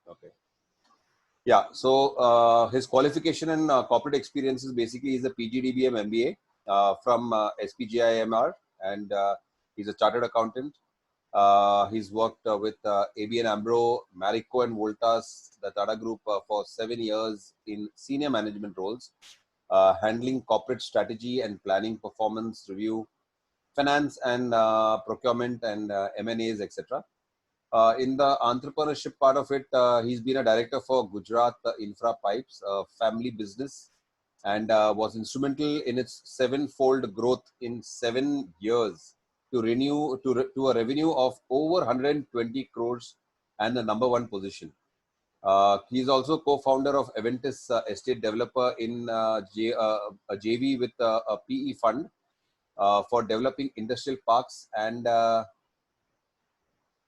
Okay. Yeah. So his qualification and corporate experience is basically he's a PGDBM MBA from SPGIMR, and he's a chartered accountant. He's worked with ABN AMRO, Marico and Voltas, the Tata Group for 7 years in senior management roles, handling corporate strategy and planning, performance review, finance and procurement and M&As, etc. In the entrepreneurship part of it, he's been a director for Gujarat Infra Pipes, a family business, and was instrumental in its sevenfold growth in 7 years to a revenue of over 120 crores and the number one position. He's also co-founder of Aventis Estate Developer in a JV with a PE fund for developing industrial parks, and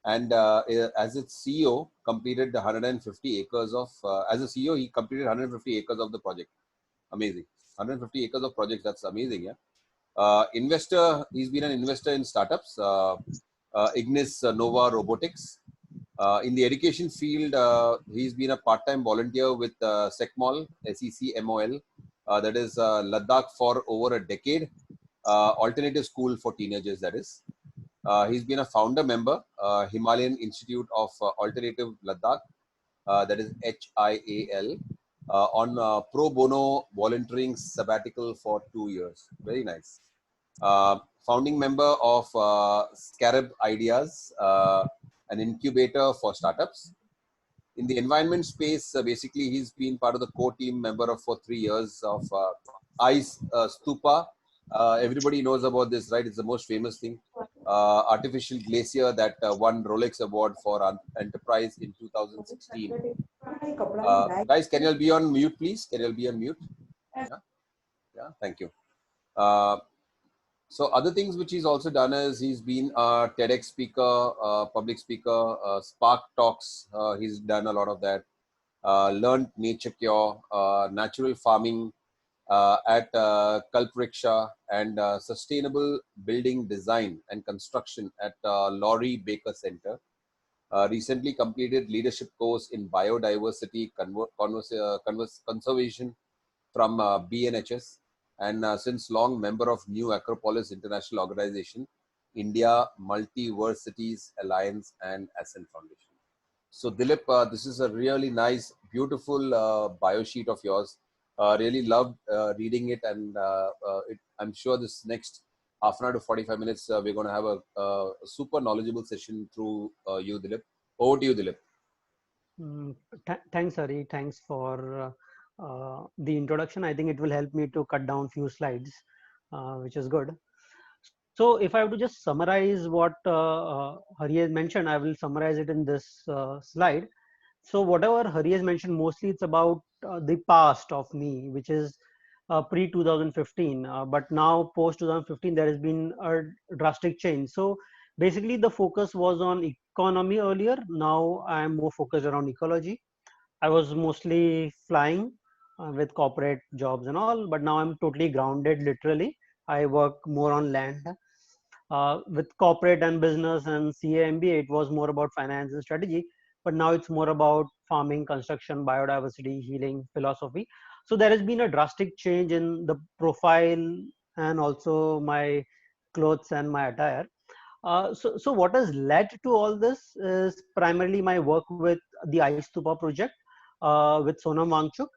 as its CEO, completed 150 acres of. As a CEO, he completed 150 acres of the project. Amazing, 150 acres of projects. That's amazing, yeah. Investor, he's been an investor in startups, Ignis Nova Robotics. In the education field, he's been a part-time volunteer with SECMOL, SECMOL, that is Ladakh for over a decade. Alternative school for teenagers, that is. He's been a founder member, Himalayan Institute of Alternative Ladakh, that is HIAL, on pro bono volunteering sabbatical for 2 years. Very nice. Founding member of Scarab Ideas, an incubator for startups. In the environment space, basically, he's been part of the core team member of for 3 years of ICE Stupa. Everybody knows about this, right? It's the most famous thing. Artificial glacier that won Rolex Award for Enterprise in 2016. Guys, can you all be on mute, please? Can you all be on mute? Yeah, thank you. So other things which he's also done is he's been a TEDx speaker, public speaker, Spark Talks. He's done a lot of that. Learned Nature Cure, natural farming at Kalpriksha, and sustainable building design and construction at Laurie Baker Center. Recently completed leadership course in biodiversity conservation from BNHS, and since long member of New Acropolis International Organization, India Multiversities Alliance and Ascent Foundation. So Dilip, this is a really nice, beautiful bio sheet of yours. Really loved reading it, and I'm sure this next half an hour to 45 minutes, we're going to have a super knowledgeable session through you, Dilip. Over to you, Dilip. Thanks, Hari. Thanks for the introduction. I think it will help me to cut down few slides, which is good. So if I have to just summarize what Hari has mentioned, I will summarize it in this slide. So whatever Hari has mentioned, mostly it's about the past of me, which is pre 2015. But now post 2015, there has been a drastic change. So basically, the focus was on economy earlier. Now I am more focused around ecology. I was mostly flying with corporate jobs and all, but now I'm totally grounded. Literally, I work more on land. With corporate and business and CA MBA, it was more about finance and strategy, but now it's more about farming, construction, biodiversity, healing, philosophy. So there has been a drastic change in the profile and also my clothes and my attire. So what has led to all this is primarily my work with the Ice Stupa project with Sonam Wangchuk,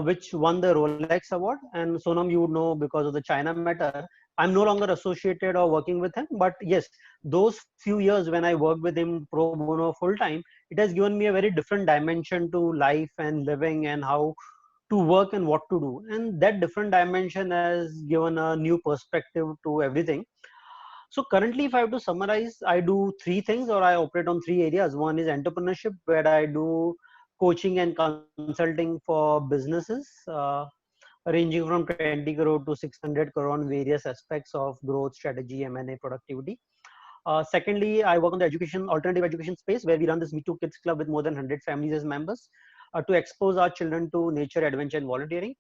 which won the Rolex Award. And Sonam, you would know because of the China matter, I'm no longer associated or working with him. But yes, those few years when I worked with him pro bono full time, it has given me a very different dimension to life and living and how to work and what to do. And that different dimension has given a new perspective to everything. So currently, if I have to summarize, I do three things, or I operate on three areas. One is entrepreneurship, where I do coaching and consulting for businesses, ranging from 20 crore to 600 crore on various aspects of growth, strategy, M&A, productivity. Secondly, I work on the alternative education space, where we run this Me Too Kids Club with more than 100 families as members to expose our children to nature, adventure, and volunteering.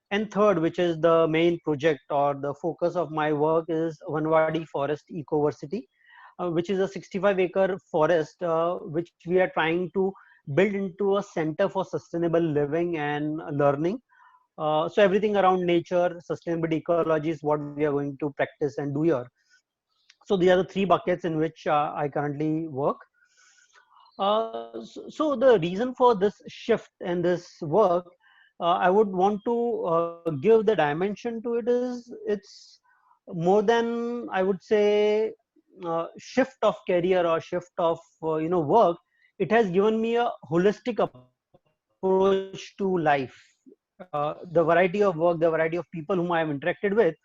And third, which is the main project or the focus of my work, is Vanwadi Forest Ecoversity, which is a 65-acre forest which we are trying to built into a center for sustainable living and learning. So everything around nature, sustainability, ecology is what we are going to practice and do here. So these are the three buckets in which I currently work. So the reason for this shift and this work, I would want to give the dimension to it is it's more than, I would say, shift of career or shift of work. It has given me a holistic approach to life. The variety of work, the variety of people whom I have interacted with,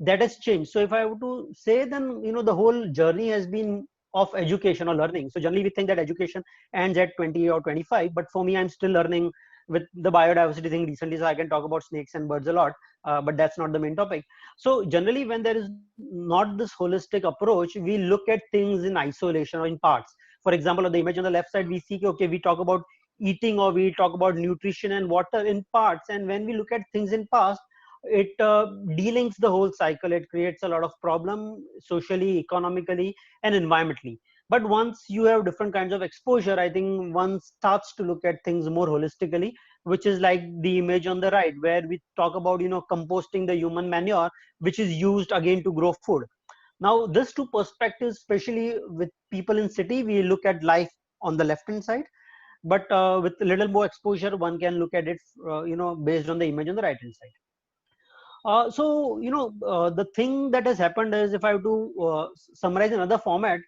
that has changed. So if I were to say, then the whole journey has been of education or learning. So generally we think that education ends at 20 or 25, but for me, I'm still learning with the biodiversity thing recently, so I can talk about snakes and birds a lot, but that's not the main topic. So generally, when there is not this holistic approach, we look at things in isolation or in parts. For example, on the image on the left side, we see, okay, we talk about eating or we talk about nutrition and water in parts, and when we look at things in parts, it delinks the whole cycle. It creates a lot of problem socially, economically, and environmentally. But once you have different kinds of exposure, I think one starts to look at things more holistically, which is like the image on the right, where we talk about composting the human manure, which is used again to grow food. Now this two perspectives, especially with people in city, we look at life on the left hand side, but with a little more exposure, one can look at it based on the image on the right hand side. The thing that has happened is, if I have to summarize another format,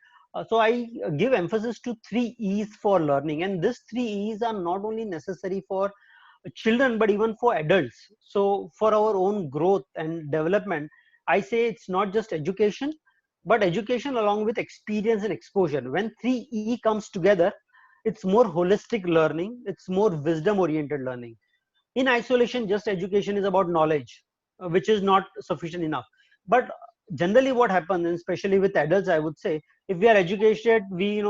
so I give emphasis to 3 E's for learning, and these 3 E's are not only necessary for children but even for adults. So for our own growth and development, I say it's not just education, but education along with experience and exposure. When 3E comes together, it's more holistic learning, it's more wisdom oriented learning. In isolation, just education is about knowledge, which is not sufficient enough. But generally what happens, and especially with adults, I would say, if we are educated, we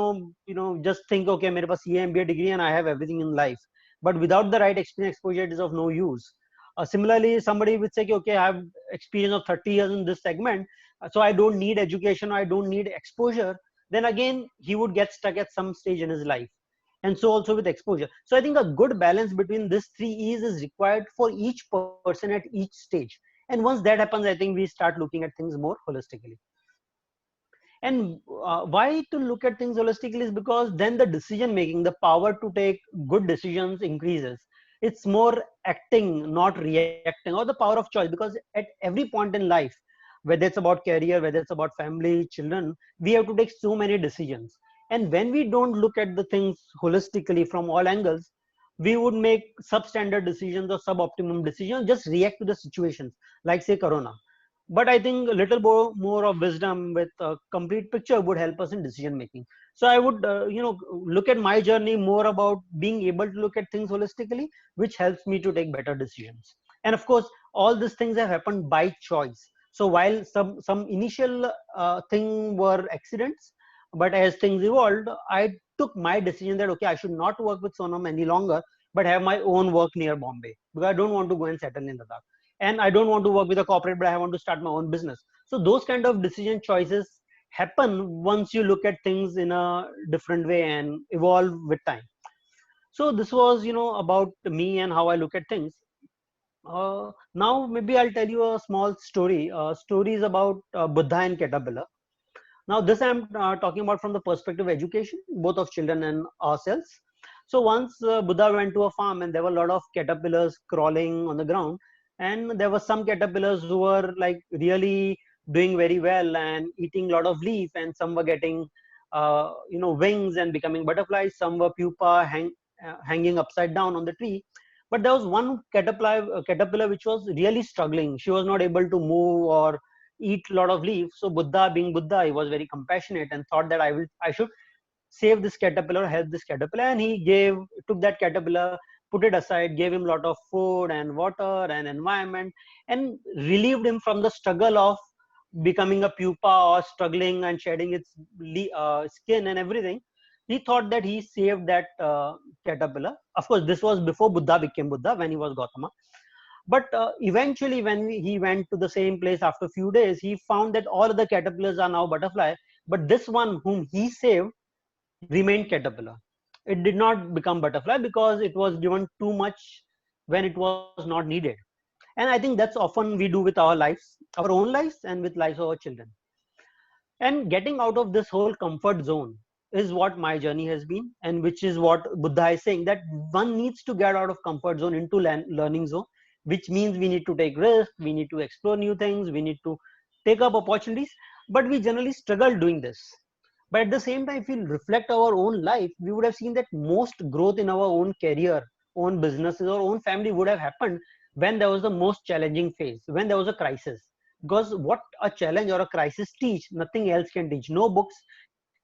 just think, okay, mere paas ye MBA degree and I have everything in life. But without the right experience, exposure, it is of no use. Similarly, somebody would say, okay, I have experience of 30 years in this segment, so I don't need education, or I don't need exposure. Then again, he would get stuck at some stage in his life. And so also with exposure. So I think a good balance between these 3 E's is required for each person at each stage. And once that happens, I think we start looking at things more holistically. And why to look at things holistically is because then the decision making, the power to take good decisions increases. It's more acting, not reacting, or the power of choice. Because at every point in life, whether it's about career, whether it's about family, children, we have to take so many decisions. And when we don't look at the things holistically from all angles, we would make substandard decisions or suboptimum decisions, just react to the situations, like say Corona. But I think a little more of wisdom with a complete picture would help us in decision making. So I would look at my journey more about being able to look at things holistically, which helps me to take better decisions. And of course, all these things have happened by choice. So while some initial thing were accidents, but as things evolved, I took my decision that, okay, I should not work with Sonam any longer, but have my own work near Bombay, because I don't want to go and settle in Ladakh. And I don't want to work with a corporate, but I want to start my own business. So those kind of decision choices happen once you look at things in a different way and evolve with time. So this was about me and how I look at things. Now maybe I'll tell you a small story. Stories about Buddha and caterpillar. Now this I'm talking about from the perspective of education, both of children and ourselves. So once Buddha went to a farm, and there were a lot of caterpillars crawling on the ground, and there were some caterpillars who were like really doing very well and eating a lot of leaf, and some were getting wings and becoming butterflies, some were pupa hanging upside down on the tree. But there was one caterpillar which was really struggling. She was not able to move or eat a lot of leaves. So Buddha, being Buddha, he was very compassionate and thought that I should save this caterpillar, help this caterpillar. And he took that caterpillar, put it aside, gave him a lot of food and water and environment, and relieved him from the struggle of becoming a pupa or struggling and shedding its skin and everything. He thought that he saved that caterpillar. Of course, this was before Buddha became Buddha, when he was Gautama. But eventually, when he went to the same place after a few days, he found that all of the caterpillars are now butterfly, but this one whom he saved remained caterpillar. It did not become butterfly because it was given too much when it was not needed. And I think that's often we do with our lives, our own lives, and with lives of our children. And getting out of this whole comfort zone is what my journey has been, and which is what Buddha is saying, that one needs to get out of comfort zone into learning zone, which means we need to take risks, we need to explore new things, we need to take up opportunities, but we generally struggle doing this. But at the same time, if we reflect our own life, we would have seen that most growth in our own career, own businesses, or own family would have happened when there was the most challenging phase, when there was a crisis. Because what a challenge or a crisis teach, nothing else can teach. No books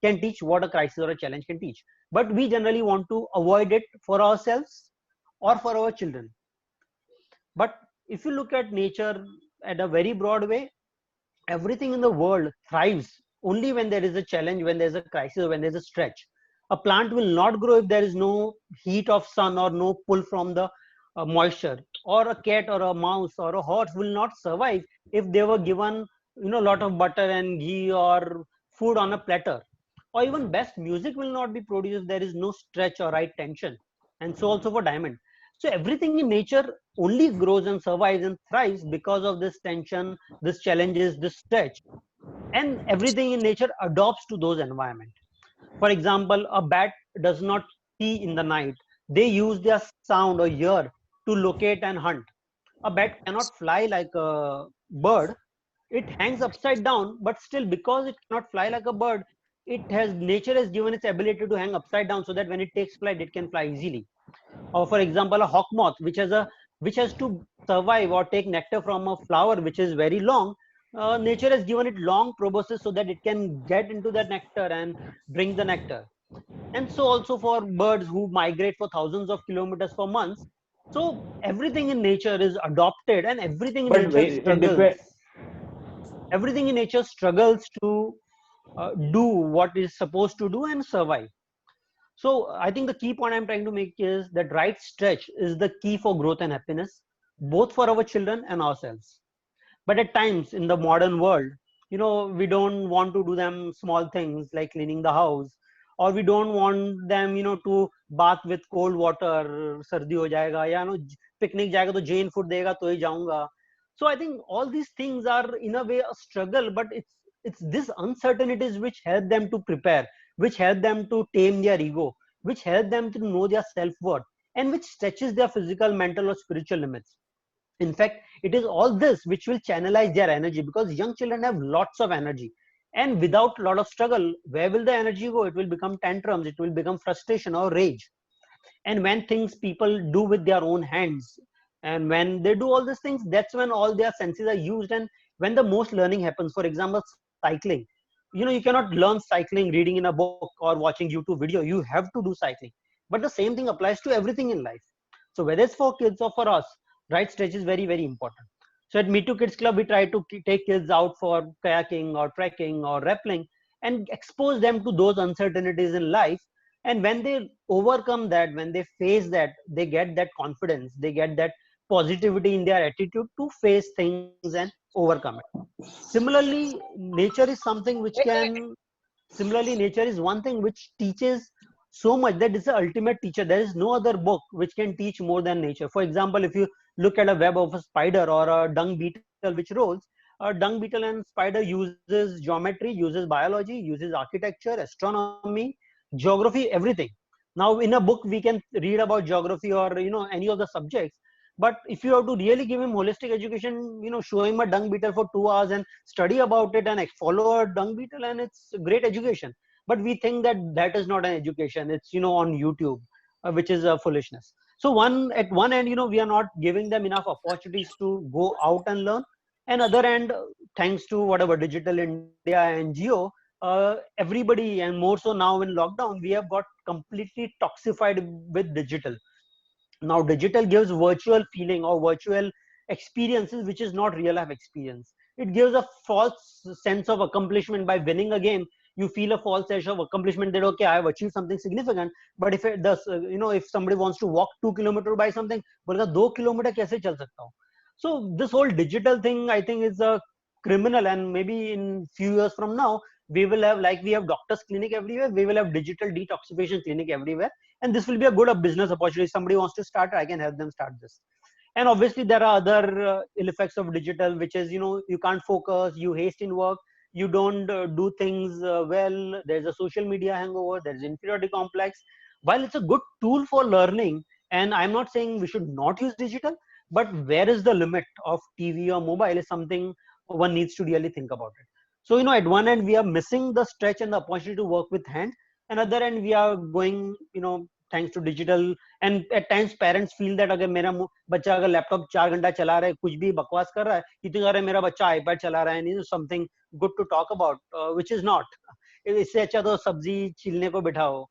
can teach what a crisis or a challenge can teach. But we generally want to avoid it for ourselves or for our children. But if you look at nature at a very broad way, everything in the world thrives only when there is a challenge, when there's a crisis, or when there's a stretch. A plant will not grow if there is no heat of sun or no pull from the moisture. Or a cat or a mouse or a horse will not survive if they were given, a lot of butter and ghee or food on a platter. Or even best music will not be produced if there is no stretch or right tension. And so also for diamond. So everything in nature only grows and survives and thrives because of this tension, this challenges, this stretch. And everything in nature adopts to those environment. For example, a bat does not see in the night. They use their sound or ear to locate and hunt. A bat cannot fly like a bird. It hangs upside down, but still, because it cannot fly like a bird, it has nature has given its ability to hang upside down so that when it takes flight, it can fly easily. Or for example, a hawk moth, which has to survive or take nectar from a flower which is very long. Nature has given it long proboscis so that it can get into that nectar and bring the nectar. And so also for birds who migrate for thousands of kilometers for months. So everything in nature is adopted, and everything in But nature wait, it struggles. depends. Everything in nature struggles to do what is supposed to do and survive. So I think the key point I'm trying to make is that right stretch is the key for growth and happiness, both for our children and ourselves. But at times in the modern world, we don't want to do them small things like cleaning the house, or we don't want them, to bath with cold water, sardi ho jayega, ya picnic jayega to Jain food dega to hi jaunga. So I think all these things are in a way a struggle, but it's this uncertainties which help them to prepare, which help them to tame their ego, which help them to know their self-worth, and which stretches their physical, mental, or spiritual limits. In fact, it is all this which will channelize their energy, because young children have lots of energy, and without a lot of struggle, where will the energy go? It will become tantrums, it will become frustration or rage. And when things people do with their own hands, and when they do all these things, that's when all their senses are used, and when the most learning happens. For example, cycling. You cannot learn cycling reading in a book or watching YouTube video. You have to do cycling. But the same thing applies to everything in life. So whether it's for kids or for us, right stretch is very, very important. So at Me Too Kids Club, we try to take kids out for kayaking or trekking or rappelling and expose them to those uncertainties in life. And when they overcome that, when they face that, they get that confidence, they get that positivity in their attitude to face things and overcome it. Similarly, nature is something which can Similarly, nature is one thing which teaches so much that it's the ultimate teacher. There is no other book which can teach more than nature. For example, if you look at a web of a spider or a dung beetle which rolls, a dung beetle and spider uses geometry, uses biology, uses architecture, astronomy, geography, everything. Now, in a book, we can read about geography or any of the subjects. But if you have to really give him holistic education, show him a dung beetle for 2 hours and study about it and follow a dung beetle, and it's great education. But we think that that is not an education. It's on YouTube, which is a foolishness. So at one end, we are not giving them enough opportunities to go out and learn. And other end, thanks to whatever Digital India and Geo, everybody, and more so now in lockdown, we have got completely toxified with digital. Now digital gives virtual feeling or virtual experiences, which is not real life experience. It gives a false sense of accomplishment. By winning a game, you feel a false sense of accomplishment that okay, I have achieved something significant. But if it does, if somebody wants to walk 2 kilometers by something, बोलेगा 2 kilometers कैसे चल सकता हूँ? So this whole digital thing, I think, is a criminal. And maybe in few years from now, we will have, like we have doctors clinic everywhere, we will have digital detoxification clinic everywhere, and this will be a good business opportunity. Somebody wants to start, I can help them start this. And obviously there are other ill effects of digital, which is, you can't focus, you haste in work, you don't do things well. There's a social media hangover, there's inferiority complex. While it's a good tool for learning, and I'm not saying we should not use digital, but where is the limit of TV or mobile is something one needs to really think about it. So, at one end we are missing the stretch and the opportunity to work with hand, and other end we are going, thanks to digital. And at times parents feel that अगर मेरा बच्चा अगर laptop 4 घंटा चला रहा है, कुछ भी बकवास कर रहा है, इतनी अगर मेरा बच्चा आईपैड चला रहा है, something good to talk about, which is not. इससे अच्छा तो सब्जी छीलने को बिठाओ,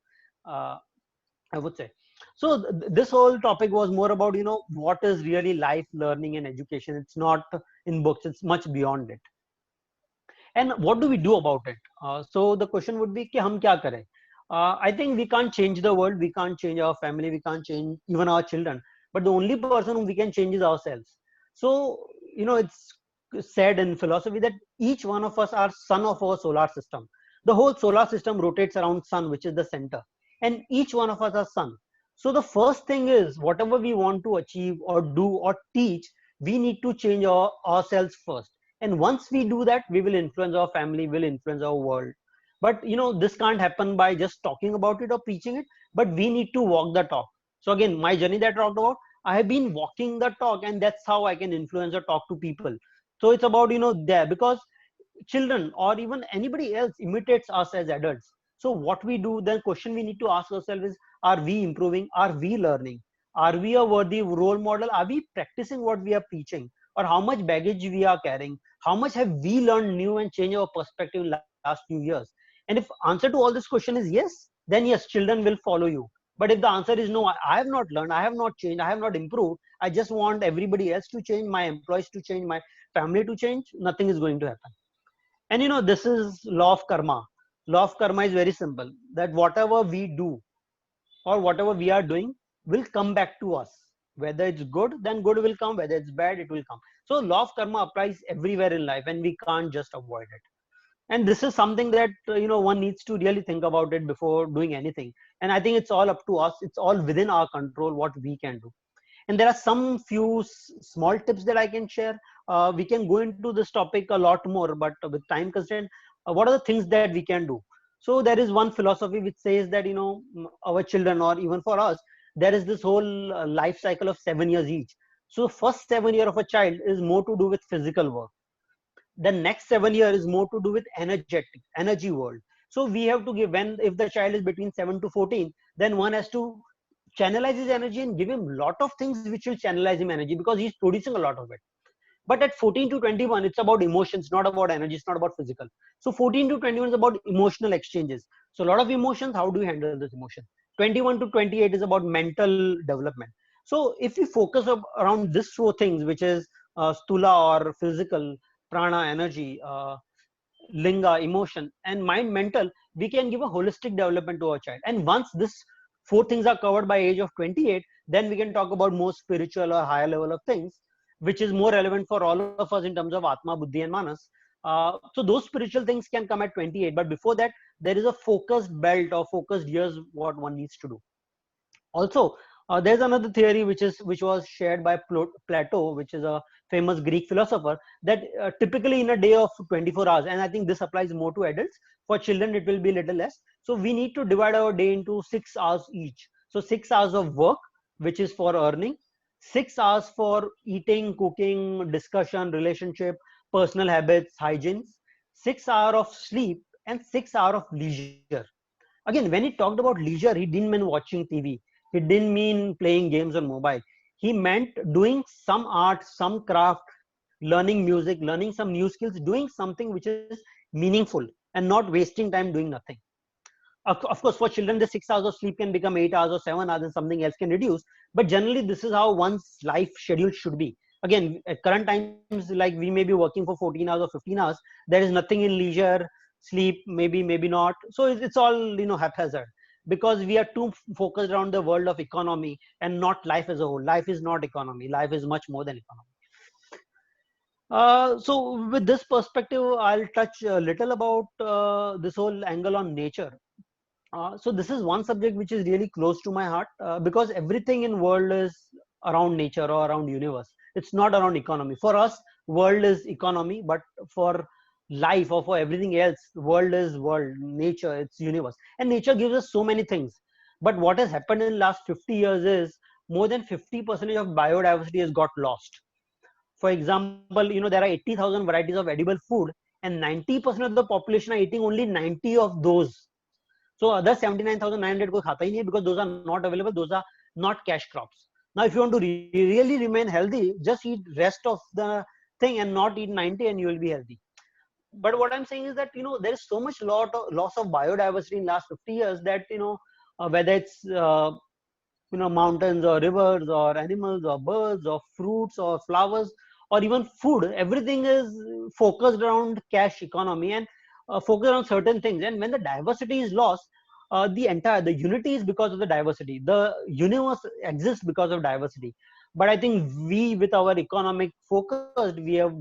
I would say. So this whole topic was more about, what is really life learning and education. It's not in books, it's much beyond it. And what do we do about it? So the question would be कि हम क्या करें? I think we can't change the world, we can't change our family, we can't change even our children, but the only person whom we can change is ourselves. So, it's said in philosophy that each one of us are sun of our solar system. The whole solar system rotates around sun, which is the center, and each one of us are sun. So the first thing is, whatever we want to achieve or do or teach, we need to change ourselves first. And once we do that, we will influence our family, will influence our world. But this can't happen by just talking about it or preaching it, but we need to walk the talk. So again, my journey that I talked about, I have been walking the talk, and that's how I can influence or talk to people. So it's about, there, because children or even anybody else imitates us as adults. So what we do, the question we need to ask ourselves is, are we improving? Are we learning? Are we a worthy role model? Are we practicing what we are preaching? Or how much baggage we are carrying? How much have we learned new and changed our perspective in last few years? And if answer to all this question is yes, then yes, children will follow you. But if the answer is no, I have not learned, I have not changed, I have not improved, I just want everybody else to change, my employees to change, my family to change, nothing is going to happen. And this is law of karma. Law of karma is very simple, that whatever we do or whatever we are doing will come back to us. Whether it's good, then good will come. Whether it's bad, it will come. So law of karma applies everywhere in life, and we can't just avoid it. And this is something that one needs to really think about it before doing anything. And I think it's all up to us. It's all within our control what we can do. And there are some few small tips that I can share. We can go into this topic a lot more, but with time constraint, what are the things that we can do? So there is one philosophy which says that our children, or even for us, there is this whole life cycle of 7 years each. So first 7 year of a child is more to do with physical work. The next 7 years is more to do with energy world. So we have to give, if the child is between 7 to 14, then one has to channelize his energy and give him a lot of things which will channelize him energy, because he's producing a lot of it. But at 14 to 21, it's about emotions, not about energy, it's not about physical. So 14 to 21 is about emotional exchanges. So a lot of emotions, how do you handle this emotion? 21 to 28 is about mental development. So if we focus around these four things, which is stula or physical, prana, energy, linga, emotion, and mind, mental, we can give a holistic development to our child. And once this four things are covered by age of 28, then we can talk about more spiritual or higher level of things, which is more relevant for all of us in terms of atma, buddhi, and manas. So those spiritual things can come at 28, but before that, there is a focused belt or focused years what one needs to do. Also, there's another theory which was shared by Plato, which is a famous Greek philosopher, that typically in a day of 24 hours, and I think this applies more to adults. For children, it will be a little less. So we need to divide our day into 6 hours each. So 6 hours of work, which is for earning, 6 hours for eating, cooking, discussion, relationship, personal habits, hygiene, 6 hours of sleep, and 6 hours of leisure. Again, when he talked about leisure, he didn't mean watching TV. He didn't mean playing games on mobile. He meant doing some art, some craft, learning music, learning some new skills, doing something which is meaningful, and not wasting time doing nothing. Of course, for children, the 6 hours of sleep can become 8 hours or 7 hours, and something else can reduce. But generally, this is how one's life schedule should be. Again, at current times, like we may be working for 14 hours or 15 hours, there is nothing in leisure, sleep, maybe not. So it's all haphazard, because we are too focused around the world of economy and not life as a whole. Life is not economy. Life is much more than economy. So with this perspective, I'll touch a little about this whole angle on nature. So this is one subject which is really close to my heart, because everything in world is around nature or around universe. It's not around economy. For us, world is economy, but for life or for everything else, world is world, nature, it's universe. And nature gives us so many things. But what has happened in the last 50 years is more than 50% of biodiversity has got lost. For example, there are 80,000 varieties of edible food, and 90% of the population are eating only 90 of those. So other 79,900 ko khata hi nahi, because those are not available. Those are not cash crops. Now, if you want to really remain healthy, just eat rest of the thing and not eat 90, and you will be healthy. But what I'm saying is that there is so much loss of biodiversity in last 50 years that whether it's mountains or rivers or animals or birds or fruits or flowers or even food, everything is focused around cash economy and focused on certain things. And when the diversity is lost, the unity is because of the diversity. The universe exists because of diversity. But I think we, with our economic focus, we have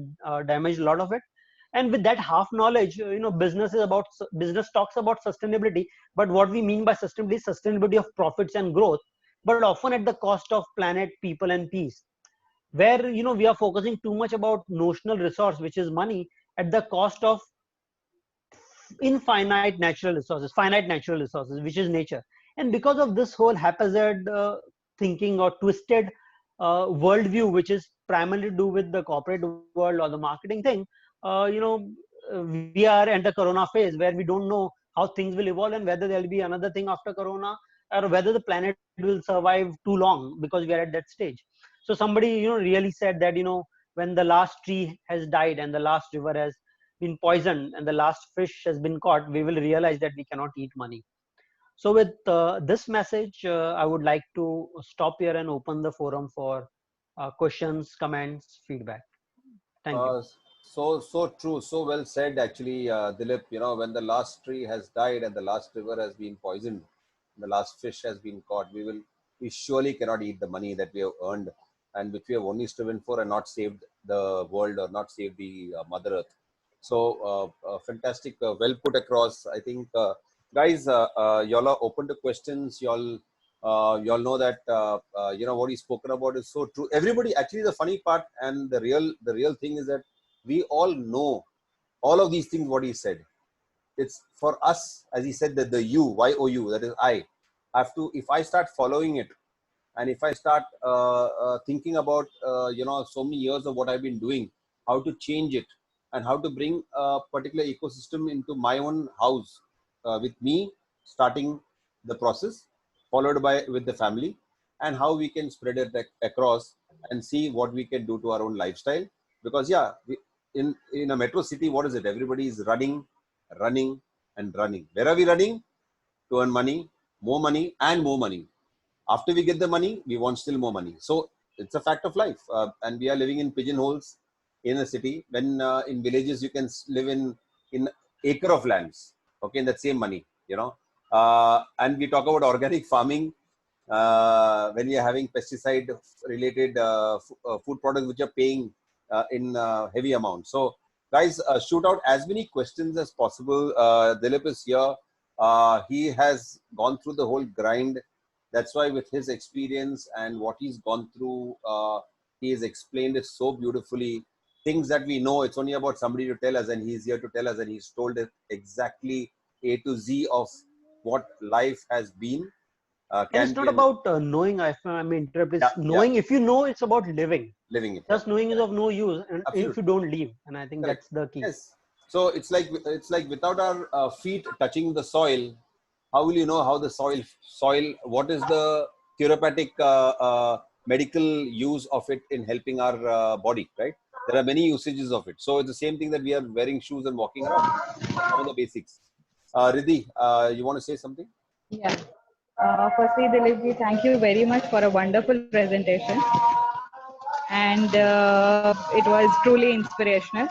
damaged a lot of it. And with that half knowledge, business talks about sustainability, but what we mean by sustainability is sustainability of profits and growth, but often at the cost of planet, people, and peace. Where we are focusing too much about notional resource, which is money, at the cost of finite natural resources, which is nature. And because of this whole haphazard thinking or twisted worldview, which is primarily to do with the corporate world or the marketing thing, we are in the corona phase where we don't know how things will evolve and whether there'll be another thing after corona, or whether the planet will survive too long, because we are at that stage. So somebody really said that when the last tree has died and the last river has been poisoned and the last fish has been caught, we will realize that we cannot eat money. So with this message, I would like to stop here and open the forum for questions, comments, feedback. Thank you. Uh, so true, so well said, actually, Dilip. When the last tree has died and the last river has been poisoned, the last fish has been caught, we surely cannot eat the money that we have earned and which we have only striven for and not saved the world or not saved the Mother Earth. So, fantastic, well put across. I think, guys, y'all are open to questions. Y'all know that what he's spoken about is so true. Everybody, actually, the funny part and the real thing is that we all know all of these things. What he said, it's for us, as he said, that the you, that is I have to, if I start following it, and if I start thinking about so many years of what I've been doing, how to change it and how to bring a particular ecosystem into my own house, with me starting the process, followed by with the family, and how we can spread it across and see what we can do to our own lifestyle. Because yeah, in a metro city, what is it? Everybody is running and running. Where are we running? To earn money and more money. After we get the money, we want still more money. So it's a fact of life, and we are living in pigeonholes in a city. When in villages you can live in acre of lands, okay, in that same money, and we talk about organic farming, when we are having pesticide related food products which are paying in heavy amounts. So guys, shoot out as many questions as possible. Dilip is here. He has gone through the whole grind. That's why with his experience and what he's gone through, he has explained it so beautifully. Things that we know, it's only about somebody to tell us, and he's here to tell us, and he's told it exactly A to Z of what life has been, And can it's be, not and about knowing. I mean, interrupt. yeah, It's yeah, knowing. If you know, it's about living. living it. Yeah, Just knowing is correct. of no use, and if you Absolutely. don't live. And I think Correct. that's the key. Yes. So it's like without our feet touching the soil, how will you know how the soil? What is the therapeutic medical use of it in helping our body? Right. There are many usages of it. So it's the same thing that we are wearing shoes and walking around. Some of the basics. Riddhi, you want to say something? Yeah. Firstly, Dilipji, thank you very much for a wonderful presentation. And it was truly inspirational.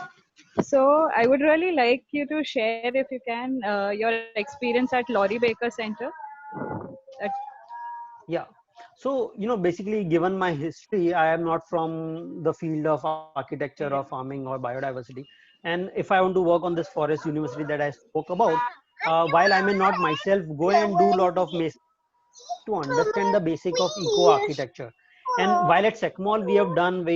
So, I would really like you to share, if you can, your experience at Laurie Baker Center. That, Yeah. So, basically, given my history, I am not from the field of architecture or yeah. farming or biodiversity. And if I want to work on this forest university that I spoke about, while I may not myself go and do a lot of to understand the basic of eco architecture. And while at SECMOL we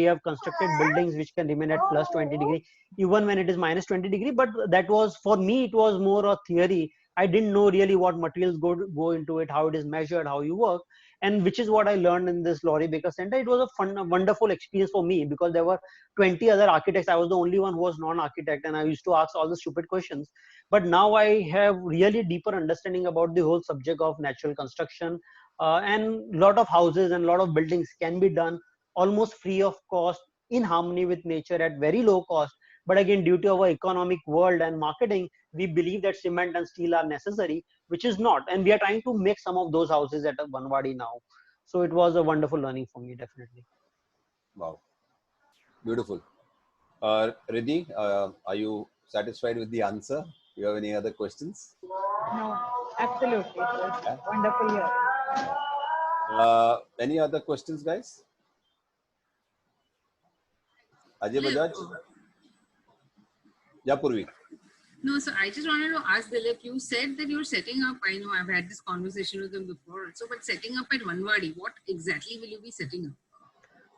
have constructed buildings which can remain at plus 20 degree even when it is minus 20 degree, but that was, for me it was more a theory. I didn't know really what materials go into it, how it is measured, how you work, and which is what I learned in this Laurie Baker Center. It was a wonderful experience for me because there were 20 other architects. I was the only one who was non-architect, and I used to ask all the stupid questions. But now I have really deeper understanding about the whole subject of natural construction, and lot of houses and lot of buildings can be done almost free of cost, in harmony with nature at very low cost. But again, due to our economic world and marketing, we believe that cement and steel are necessary, which is not. And we are trying to make some of those houses at Vanwadi now. So it was a wonderful learning for me, definitely. Wow, beautiful. Riddhi, are you satisfied with the answer? Do you have any other questions? No, absolutely. It was Yeah. wonderful year. Any other questions, guys? Ajay Bajaj? Yeah, Purvi. No, so I just wanted to ask Dilip, you said that you're setting up, I know I've had this conversation with him before, so but setting up at Vanwadi, what exactly will you be setting up?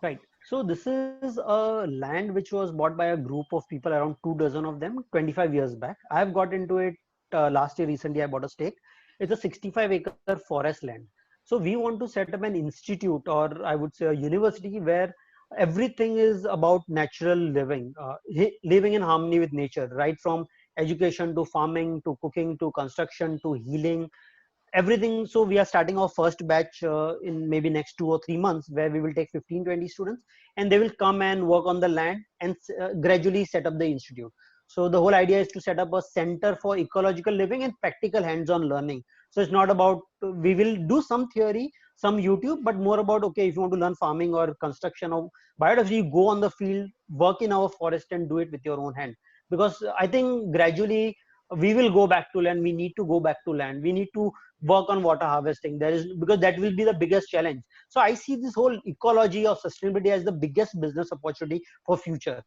Right. So this is a land which was bought by a group of people, around 2 dozen of them, 25 years back. I have got into it last year. Recently, I bought a stake. It's a 65-acre forest land. So we want to set up an institute, or I would say a university, where everything is about natural living, living in harmony with nature, right from education to farming to cooking to construction to healing, everything. So we are starting our first batch in maybe next 2 or 3 months, where we will take 15-20 students, and they will come and work on the land and gradually set up the institute. So the whole idea is to set up a center for ecological living and practical hands-on learning. So it's not about, we will do some theory, some YouTube, but more about, okay, if you want to learn farming or construction or biodiversity, you go on the field, work in our forest and do it with your own hand. Because I think gradually we will go back to land. We need to go back to land. We need to work on water harvesting. There is, because that will be the biggest challenge. So I see this whole ecology of sustainability as the biggest business opportunity for future.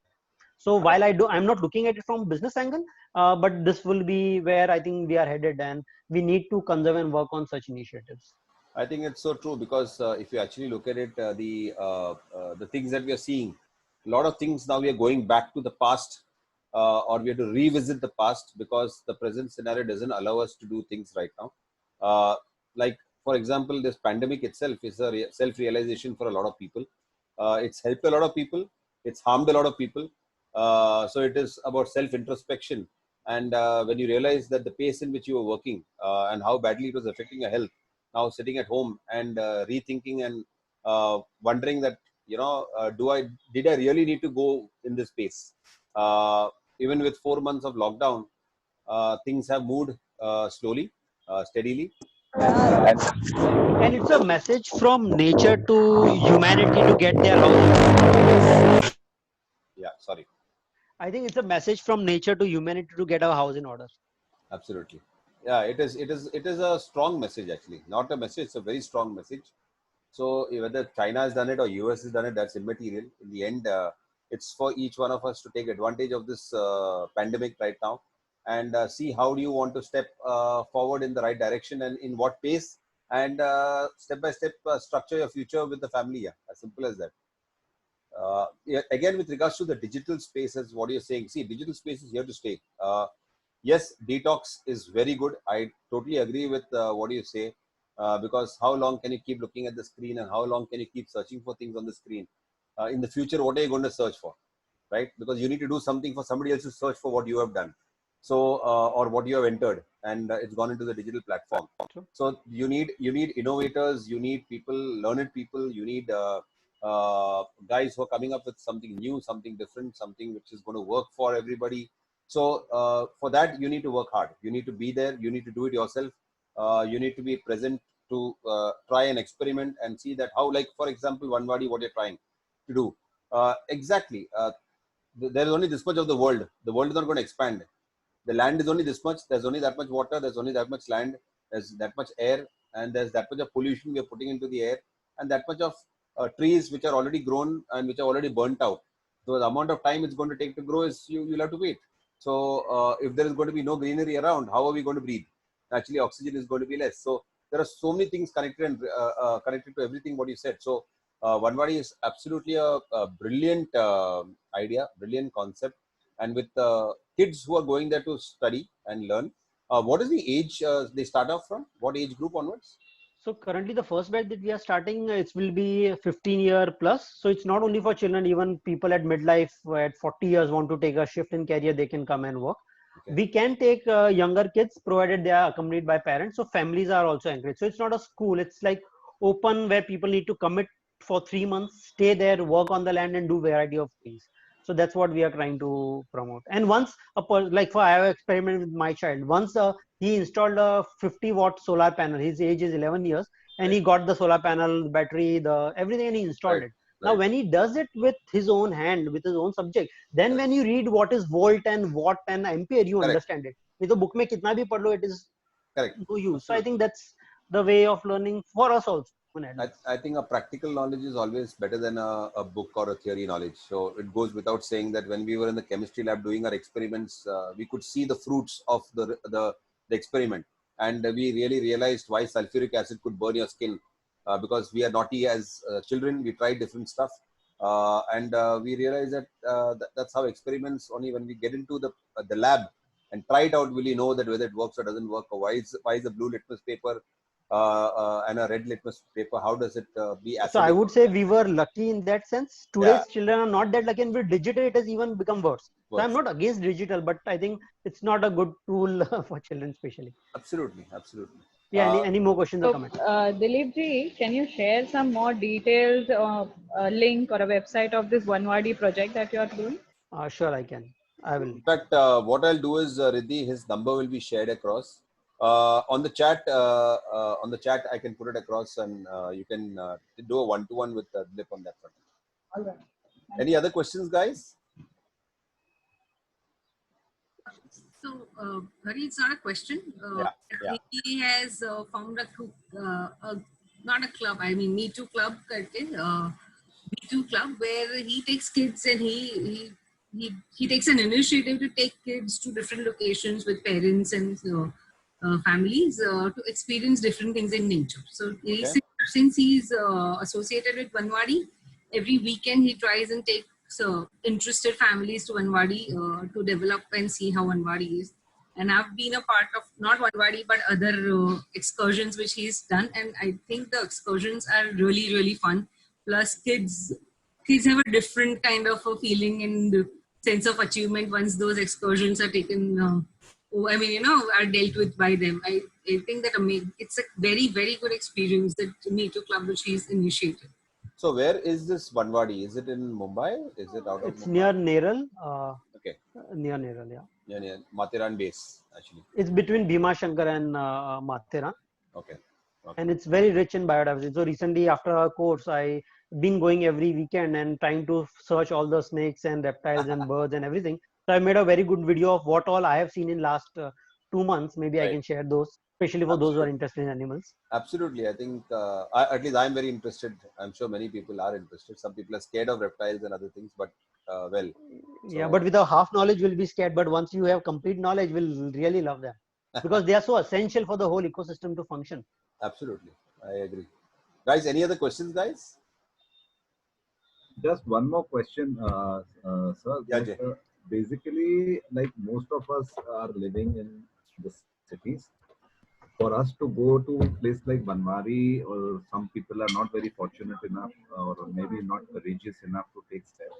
So while I'm not looking at it from business angle, but this will be where I think we are headed, and we need to conserve and work on such initiatives. I think it's so true, because if you actually look at it, the things that we are seeing, a lot of things now we are going back to the past, or we have to revisit the past, because the present scenario doesn't allow us to do things right now. Like, for example, this pandemic itself is a self-realization for a lot of people. It's helped a lot of people. It's harmed a lot of people. So it is about self-introspection. And when you realize that the pace in which you were working and how badly it was affecting your health, now sitting at home and rethinking and wondering that, did I really need to go in this pace? Even with 4 months of lockdown, things have moved slowly, steadily. And it's a message from nature to humanity to get their house. Yeah, sorry. I think it's a message from nature to humanity to get our house in order. Absolutely. Yeah, it is a strong message, actually. Not a message, it's a very strong message. So whether China has done it or US has done it, that's immaterial. In the end, it's for each one of us to take advantage of this pandemic right now, and see how do you want to step forward in the right direction, and in what pace, and step by step structure your future with the family. Yeah, as simple as that. Yeah, again, with regards to the digital space, as what you're saying, see, digital space is here to stay. Yes, detox is very good. I totally agree with what you say, because how long can you keep looking at the screen, and how long can you keep searching for things on the screen? In the future, what are you going to search for, right? Because you need to do something for somebody else to search for what you have done, so or what you have entered, and it's gone into the digital platform. So you need innovators, you need people, learned people, you need guys who are coming up with something new, something different, something which is going to work for everybody. So for that, you need to work hard. You need to be there. You need to do it yourself. You need to be present to try and experiment and see that how, like, for example, Vanwadi, what you're trying to do. Exactly. There is only this much of the world. The world is not going to expand. The land is only this much. There's only that much water. There's only that much land. There's that much air. And there's that much of pollution we are putting into the air. And that much of trees which are already grown and which are already burnt out. So the amount of time it's going to take to grow is you'll have to wait. So if there is going to be no greenery around, how are we going to breathe? naturally oxygen is going to be less. So there are so many things connected and connected to everything what you said. So Vanwadi is absolutely a brilliant idea, brilliant concept, and with kids who are going there to study and learn. What is the age they start off from? What age group onwards? So currently the first batch that we are starting, it will be 15-year plus. So it's not only for children, even people at midlife at 40 years want to take a shift in career, they can come and work. Okay. We can take younger kids provided they are accompanied by parents. So families are also encouraged. So it's not a school, it's like open where people need to commit for 3 months, stay there, work on the land and do variety of things. So that's what we are trying to promote. And once like for I have experimented with my child, once he installed a 50-watt solar panel. His age is 11 years, and he got the solar panel, battery, the everything, and he installed it. Now, when he does it with his own hand, with his own subject, then when you read what is volt and watt and ampere, you understand it. In the book mein kitna bhi pad lo, it is no use. So I think that's the way of learning for us also. I think a practical knowledge is always better than a book or a theory knowledge. So it goes without saying that when we were in the chemistry lab doing our experiments, we could see the fruits of the experiment, and we really realized why sulfuric acid could burn your skin, because we are naughty as children. We tried different stuff, and we realized that, that's how experiments, only when we get into the lab and try it out will you know that whether it works or doesn't work, or why is the blue litmus paper and a red litmus paper, how does it be acidic? So I would say we were lucky in that sense. Today's children are not that lucky, and with digital it has even become worse. So I'm not against digital, but I think it's not a good tool for children especially. Absolutely. Yeah, any more questions or comments? Dilip ji, can you share some more details or a link or a website of this Vanwadi project that you are doing? Sure, I can. I will. In fact, what I'll do is, Riddhi, his number will be shared across. On the chat, I can put it across, and you can do a one-to-one with Dilip on that front. All right. Any other questions, guys? So, Hari, it's not a question. He has found a group, not a club, I mean, Me Too Club, Me Too Club, where he takes kids and he takes an initiative to take kids to different locations with parents and families to experience different things in nature. So since he's associated with Vanwadi, every weekend he tries and takes interested families to Vanwadi to develop and see how Vanwadi is. And I've been a part of not Vanwadi but other excursions which he's done, and I think the excursions are really, really fun. Plus kids have a different kind of a feeling and sense of achievement once those excursions are taken, are dealt with by them. I think that it's a very, very good experience that Me Too Club which he's initiated. So where is this Vanwadi? Is it in Mumbai? Is it out of It's Mumbai? near Neral. Okay. Near Neral, yeah. Yeah, near Matheran base, actually. It's between Bhimashankar and Matheran. Okay. And it's very rich in biodiversity. So recently after our course, I've been going every weekend and trying to search all the snakes and reptiles and birds and everything. So I made a very good video of what all I have seen in last 2 months. Maybe I can share those, especially for those who are interested in animals. Absolutely. I think, at least I'm very interested. I'm sure many people are interested. Some people are scared of reptiles and other things, but yeah, but with a half knowledge, we'll be scared. But once you have complete knowledge, we'll really love them because they are so essential for the whole ecosystem to function. Absolutely. I agree. Guys, any other questions, guys? Just one more question, sir. Yeah, Jay. Basically, like most of us are living in the cities. For us to go to a place like Vanwadi, or some people are not very fortunate enough or maybe not courageous enough to take steps.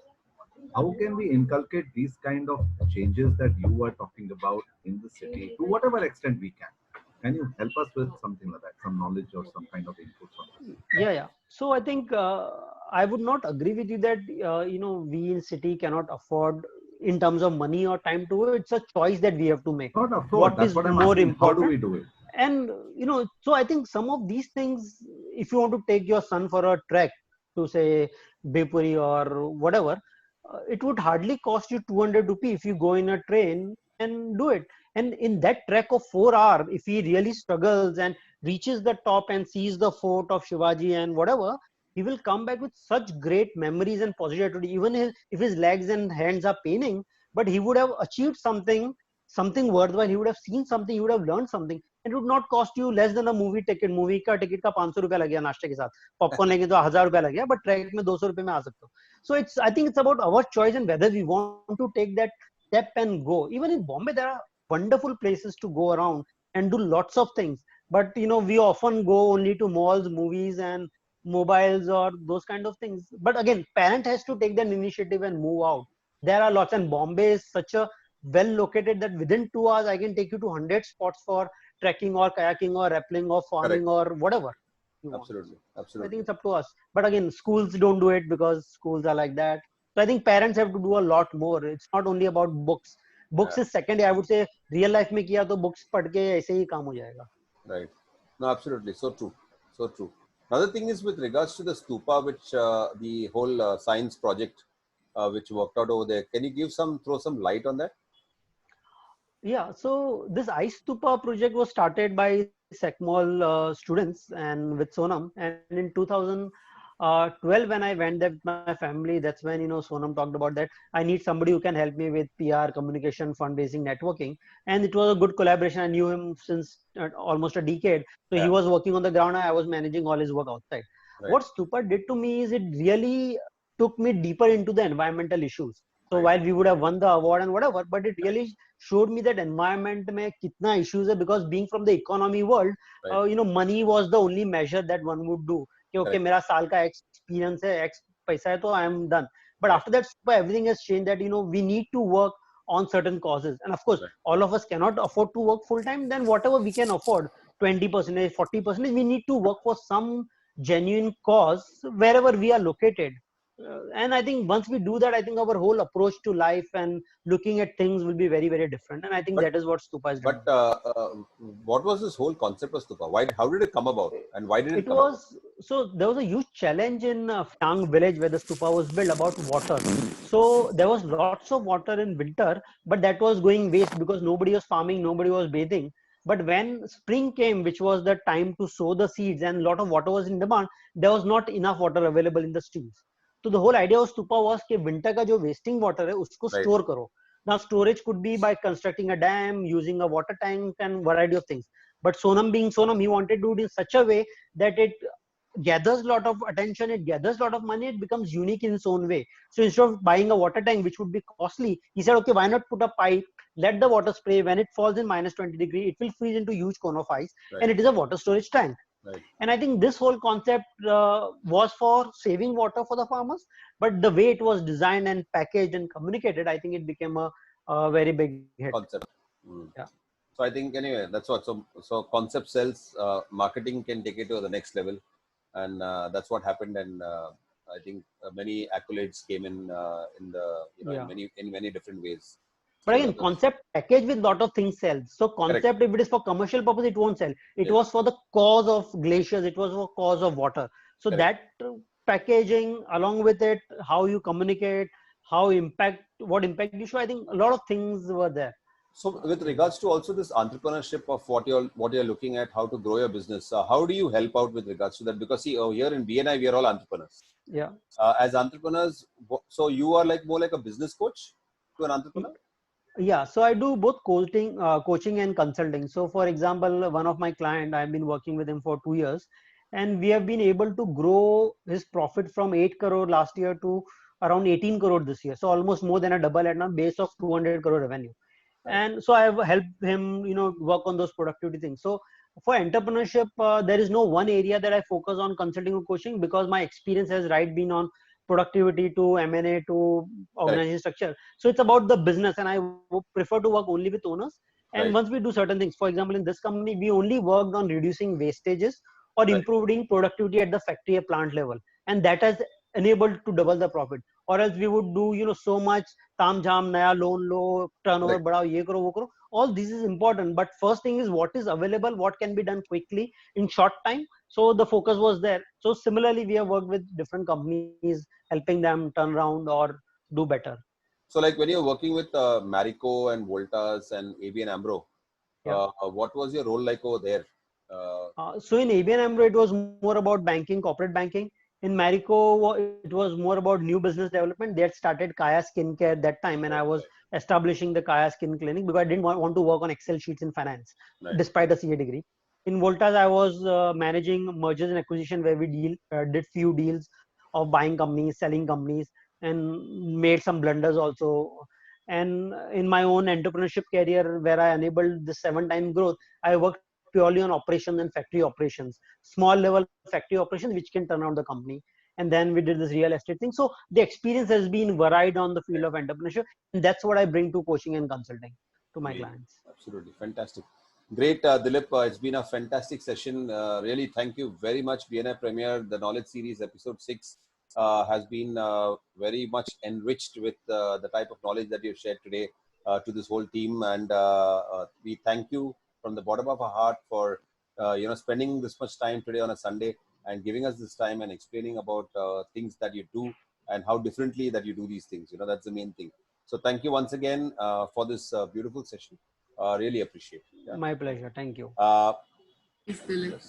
How can we inculcate these kind of changes that you are talking about in the city to whatever extent we can? Can you help us with something like that, some knowledge or some kind of input on this? Yeah. So I think I would not agree with you that we in city cannot afford in terms of money or time to it. It's a choice that we have to make. Not afford. That's what I'm asking. How do we do it? And so I think some of these things, if you want to take your son for a trek to say Bepuri or whatever, it would hardly cost you 200 rupees if you go in a train and do it. And in that trek of 4 hours, if he really struggles and reaches the top and sees the fort of Shivaji and whatever, he will come back with such great memories and positivity. Even if his legs and hands are paining, but he would have achieved something worthwhile. He would have seen something, he would have learned something. and it would not cost you less than a movie ticket. Movie का ticket का 500 रुपया लग गया नाश्ते के साथ, popcorn लेंगे तो 1000 रुपया लग गया, but trek में 200 रुपये में आ सकते हो. So I think it's about our choice and whether we want to take that step and go. Even in Bombay, there are wonderful places to go around and do lots of things. But we often go only to malls, movies, and mobiles or those kind of things. But again, parent has to take that initiative and move out. There are lots, and Bombay is such a well located that within 2 hours I can take you to 100 spots for trekking or kayaking or rappelling or farming. Correct. Or whatever. Absolutely. I think it's up to us. But again, schools don't do it because schools are like that. So I think parents have to do a lot more. It's not only about books. Books is secondary. I would say real life में किया तो books पढ़ के ऐसे ही काम हो जाएगा. Right. No, absolutely. So true. So true. Another thing is with regards to the stupa, which the whole science project which worked out over there. Can you throw some light on that? Yeah. So this Ice Stupa project was started by SECMOL students and with Sonam, and in 2012 when I went there with my family, that's when Sonam talked about that I need somebody who can help me with PR, communication, fundraising, networking, and it was a good collaboration. I knew him since almost a decade, so he was working on the ground and I was managing all his work outside. Right. What Stupa did to me is it really took me deeper into the environmental issues. So while we would have won the award and whatever, but it really showed me that environment mein kitna issues hai, because being from the economy world, money was the only measure that one would do. Okay, mera saal ka experience hai, X paisa hai, so I am done. But after that, everything has changed. That we need to work on certain causes, and of course, all of us cannot afford to work full time. Then whatever we can afford, 20%, 40%, we need to work for some genuine cause wherever we are located. And I think once we do that, I think our whole approach to life and looking at things will be very, very different. And I think that is what Stupa is doing. But what was this whole concept of Stupa? How did it come about? And why did it come about? So there was a huge challenge in Phang village where the Stupa was built about water. So there was lots of water in winter, but that was going waste because nobody was farming, nobody was bathing. But when spring came, which was the time to sow the seeds and a lot of water was in demand, there was not enough water available in the streams. So the whole idea of Stupa was कि winter का जो wasting water है उसको store करो. Now storage could be by constructing a dam, using a water tank, and variety of things. But Sonam being Sonam, he wanted to do it in such a way that it gathers a lot of attention, it gathers a lot of money, it becomes unique in its own way. So instead of buying a water tank, which would be costly, he said, okay, why not put a pipe, let the water spray. When it falls in minus 20 degrees, it will freeze into huge cone of ice, and it is a water storage tank. Right. And I think this whole concept was for saving water for the farmers, but the way it was designed and packaged and communicated, I think it became a very big hit. Concept. Yeah. So I think anyway, that's what. So concept sells, marketing can take it to the next level, and that's what happened. And I think many accolades came in in many different ways. But again, concept package with lot of things sells. So concept, if it is for commercial purpose, it won't sell. It was for the cause of glaciers. It was for cause of water. So that packaging, along with it, how you communicate, what impact you show. I think a lot of things were there. So with regards to also this entrepreneurship of what you're looking at, how to grow your business, how do you help out with regards to that? Because see, here in BNI, we are all entrepreneurs. Yeah. As entrepreneurs, so you are more like a business coach to an entrepreneur? Yeah, so I do both coaching and consulting. So for example, one of my client, I've been working with him for 2 years, and we have been able to grow his profit from 8 crore last year to around 18 crore this year. So almost more than a double at a base of 200 crore revenue. And so I have helped him, work on those productivity things. So for entrepreneurship, there is no one area that I focus on consulting or coaching, because my experience has been on productivity to M&A to organization structure. So it's about the business, and I prefer to work only with owners. And once we do certain things, for example, in this company, we only worked on reducing wastages or improving productivity at the factory or plant level. And that has enabled to double the profit. Or else we would do, so much tam jam, naya loan lo, turnover badao, ye karo, wo karo. All this is important. But first thing is what is available, what can be done quickly in short time. So the focus was there. So similarly, we have worked with different companies, helping them turn around or do better. So like when you're working with Marico and Voltas and ABN AMRO, what was your role like over there? So in ABN AMRO, it was more about banking, corporate banking. In Marico, it was more about new business development. They had started Kaya Skincare that time, and I was establishing the Kaya Skin Clinic, because I didn't want to work on Excel sheets in finance, Right. despite a CA degree. In Voltas, I was managing mergers and acquisition, where we did few deals of buying companies, selling companies, and made some blunders also. And in my own entrepreneurship career, where I enabled the 7-time growth, I worked purely on operations and factory operations, small level factory operations, which can turn around the company. And then we did this real estate thing. So the experience has been varied on the field of entrepreneurship, and that's what I bring to coaching and consulting to my clients. Absolutely fantastic. Great, Dilip. It's been a fantastic session. Really, thank you very much. BNI Premier, the Knowledge Series, episode 6, has been very much enriched with the type of knowledge that you've shared today to this whole team. And we thank you from the bottom of our heart for spending this much time today on a Sunday and giving us this time and explaining about things that you do and how differently that you do these things. That's the main thing. So thank you once again for this beautiful session. Really appreciate it. Yeah. My pleasure. Thank you. It's Dilip.